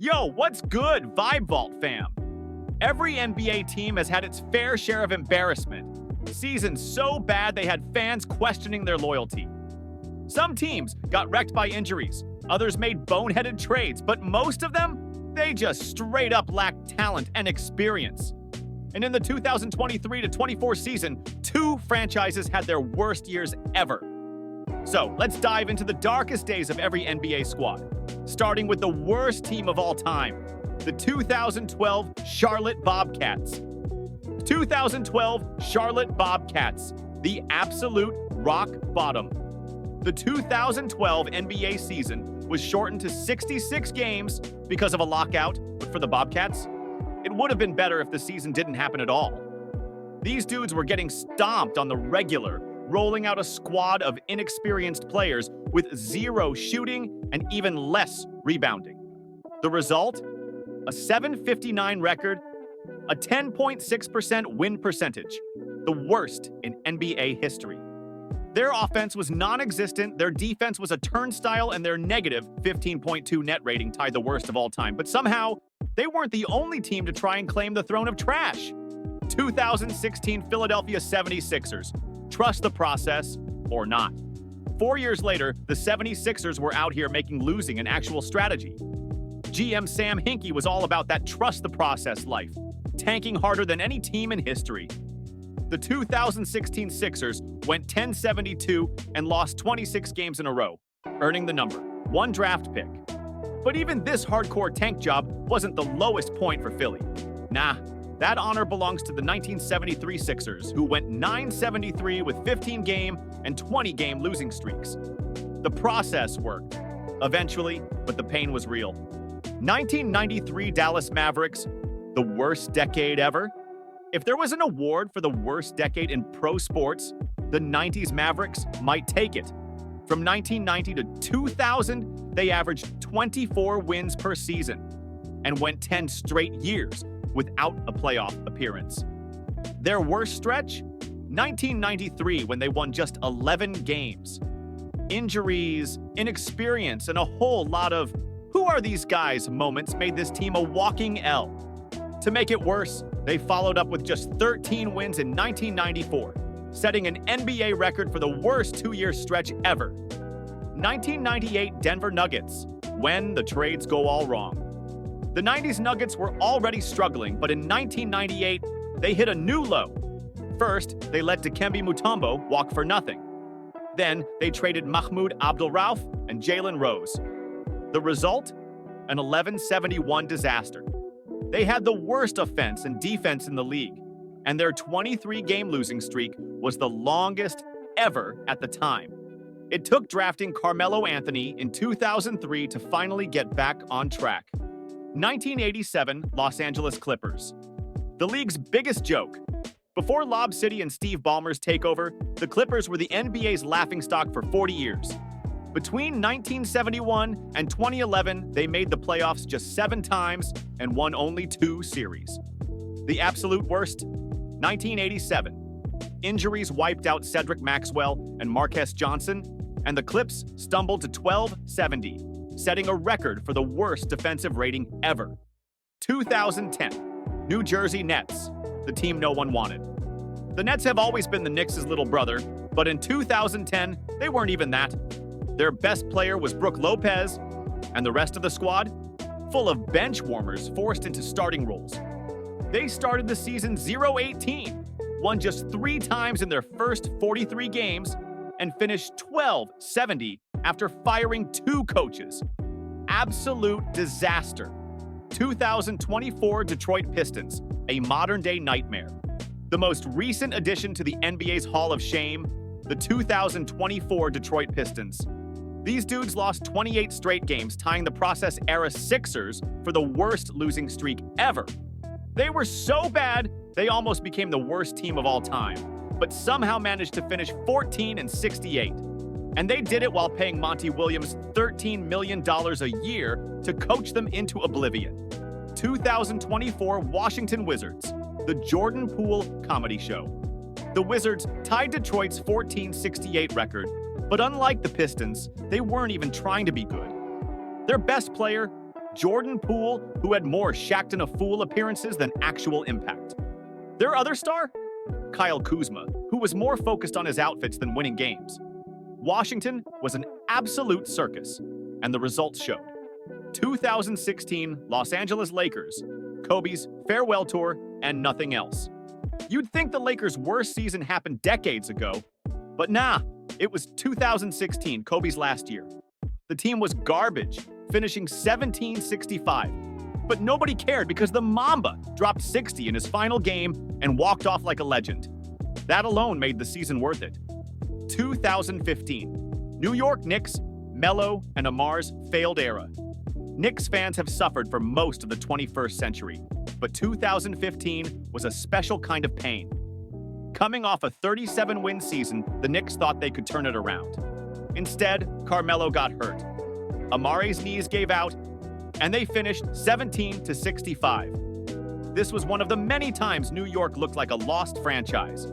Yo, what's good, Vibe Vault fam? Every NBA team has had its fair share of embarrassment. Seasons so bad they had fans questioning their loyalty. Some teams got wrecked by injuries, others made boneheaded trades, but most of them, they just straight up lacked talent and experience. And in the 2023-24 season, two franchises had their worst years ever. So let's dive into the darkest days of every NBA squad, starting with the worst team of all time, the 2012 Charlotte Bobcats. 2012 Charlotte Bobcats, the absolute rock bottom. The 2012 NBA season was shortened to 66 games because of a lockout, but for the Bobcats, it would have been better if the season didn't happen at all. These dudes were getting stomped on the regular, rolling out a squad of inexperienced players with zero shooting and even less rebounding. The result? A .759 record, a 10.6% win percentage, the worst in NBA history. Their offense was non-existent, their defense was a turnstile, and their negative 15.2 net rating tied the worst of all time. But somehow, they weren't the only team to try and claim the throne of trash. 2016 Philadelphia 76ers. Trust the process or not. 4 years later, the 76ers were out here making losing an actual strategy. GM Sam Hinkie was all about that trust the process life, tanking harder than any team in history. The 2016 Sixers went 10-72 and lost 26 games in a row, earning the number one draft pick. But even this hardcore tank job wasn't the lowest point for Philly. Nah, that honor belongs to the 1973 Sixers, who went 9-73 with 15-game and 20-game losing streaks. The process worked, eventually, but the pain was real. 1993 Dallas Mavericks, the worst decade ever? If there was an award for the worst decade in pro sports, the 90s Mavericks might take it. From 1990 to 2000, they averaged 24 wins per season and went 10 straight years without a playoff appearance. Their worst stretch? 1993, when they won just 11 games. Injuries, inexperience, and a whole lot of "who are these guys" moments made this team a walking L. To make it worse, they followed up with just 13 wins in 1994, setting an NBA record for the worst two-year stretch ever. 1998 Denver Nuggets, when the trades go all wrong. The 90s Nuggets were already struggling, but in 1998, they hit a new low. First, they let Dikembe Mutombo walk for nothing. Then, they traded Mahmoud Abdul-Rauf and Jalen Rose. The result? An 11-71 disaster. They had the worst offense and defense in the league, and their 23-game losing streak was the longest ever at the time. It took drafting Carmelo Anthony in 2003 to finally get back on track. 1987 Los Angeles Clippers. The league's biggest joke. Before Lob City and Steve Ballmer's takeover, the Clippers were the NBA's laughingstock for 40 years. Between 1971 and 2011, they made the playoffs just 7 times and won only 2 series. The absolute worst? 1987. Injuries wiped out Cedric Maxwell and Marquess Johnson, and the Clips stumbled to 12-70, setting a record for the worst defensive rating ever. 2010. New Jersey Nets, the team no one wanted. The Nets have always been the Knicks' little brother, but in 2010, they weren't even that. Their best player was Brook Lopez, and the rest of the squad? Full of bench warmers forced into starting roles. They started the season 0-18, won just 3 times in their first 43 games, and finished 12-70 after firing 2 coaches. Absolute disaster. 2024 Detroit Pistons, a modern-day nightmare. The most recent addition to the NBA's Hall of Shame, the 2024 Detroit Pistons. These dudes lost 28 straight games, tying the process-era Sixers for the worst losing streak ever. They were so bad, they almost became the worst team of all time, but somehow managed to finish 14-68. And they did it while paying Monty Williams $13 million a year to coach them into oblivion. 2024 Washington Wizards, the Jordan Poole comedy show. The Wizards tied Detroit's 14-68 record, but unlike the Pistons, they weren't even trying to be good. Their best player, Jordan Poole, who had more Shaqtin' a Fool appearances than actual impact. Their other star? Kyle Kuzma, who was more focused on his outfits than winning games. Washington was an absolute circus, and the results showed. 2016 Los Angeles Lakers, Kobe's farewell tour, and nothing else. You'd think the Lakers' worst season happened decades ago, but nah, it was 2016, Kobe's last year. The team was garbage, finishing 17-65. But nobody cared because the Mamba dropped 60 in his final game and walked off like a legend. That alone made the season worth it. 2015, New York Knicks, Melo, and Amar's failed era. Knicks fans have suffered for most of the 21st century, but 2015 was a special kind of pain. Coming off a 37-win season, the Knicks thought they could turn it around. Instead, Carmelo got hurt. Amare's knees gave out, and they finished 17-65. This was one of the many times New York looked like a lost franchise.